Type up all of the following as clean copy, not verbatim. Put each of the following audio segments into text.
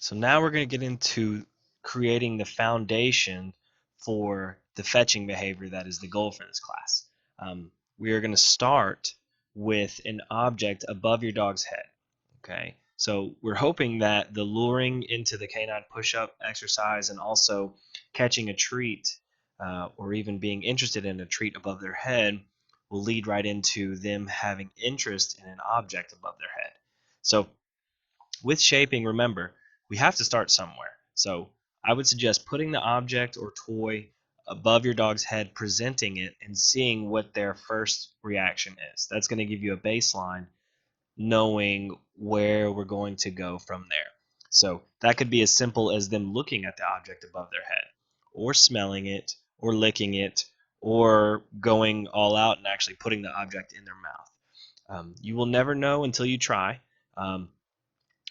So now we're going to get into creating the foundation for the fetching behavior that is the goal for this class. We are going to start with an object above your dog's head. Okay, so we're hoping that the luring into the canine push-up exercise and also catching a treat or even being interested in a treat above their head will lead right into them having interest in an object above their head. So with shaping, remember, we have to start somewhere. So I would suggest putting the object or toy above your dog's head, presenting it, and seeing what their first reaction is. That's going to give you a baseline, knowing where we're going to go from there. So that could be as simple as them looking at the object above their head, or smelling it, or licking it, or going all out and actually putting the object in their mouth. You will never know until you try. Um,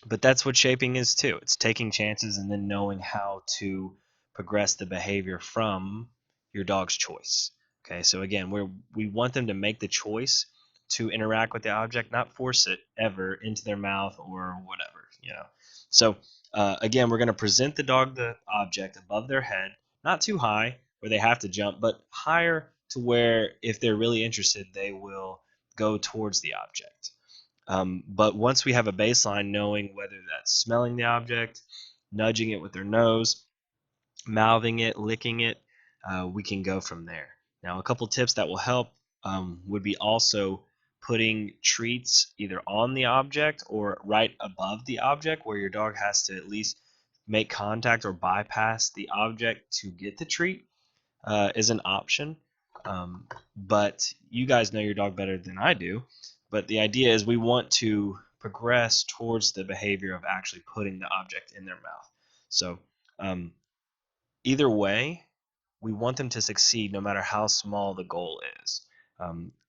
but that's what shaping is too. It's taking chances and then knowing how to progress the behavior from your dog's choice. Okay, so again, we want them to make the choice to interact with the object, not force it ever into their mouth or whatever. So again, we're going to present the dog the object above their head, not too high where they have to jump, but higher to where if they're really interested, they will go towards the object. But once we have a baseline, knowing whether that's smelling the object, nudging it with their nose, mouthing it, licking it, we can go from there. Now, a couple tips that will help would be also putting treats either on the object or right above the object where your dog has to at least make contact or bypass the object to get the treat is an option. But you guys know your dog better than I do. But the idea is we want to progress towards the behavior of actually putting the object in their mouth. So um, either way, we want them to succeed no matter how small the goal is.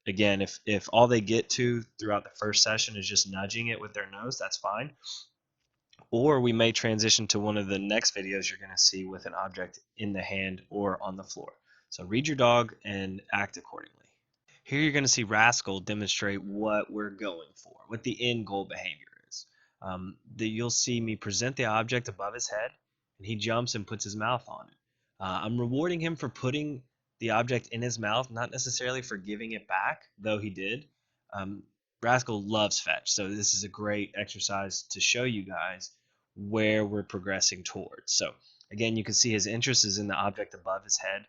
Again, if all they get to throughout the first session is just nudging it with their nose, that's fine. Or we may transition to one of the next videos you're going to see with an object in the hand or on the floor. So read your dog and act accordingly. Here you're going to see Rascal demonstrate what we're going for, what the end goal behavior is. You'll see me present the object above his head, and he jumps and puts his mouth on it. I'm rewarding him for putting the object in his mouth, not necessarily for giving it back, though he did. Um, Rascal loves fetch, so this is a great exercise to show you guys where we're progressing towards. So again, you can see his interest is in the object above his head,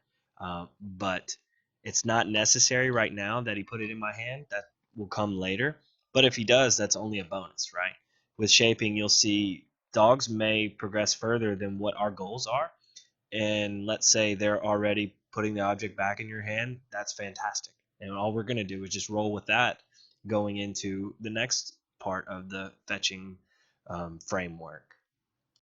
but it's not necessary right now that he put it in my hand. That will come later. But if he does, that's only a bonus, right? With shaping, you'll see dogs may progress further than what our goals are. And let's say they're already putting the object back in your hand. That's fantastic. And all we're going to do is just roll with that going into the next part of the fetching framework.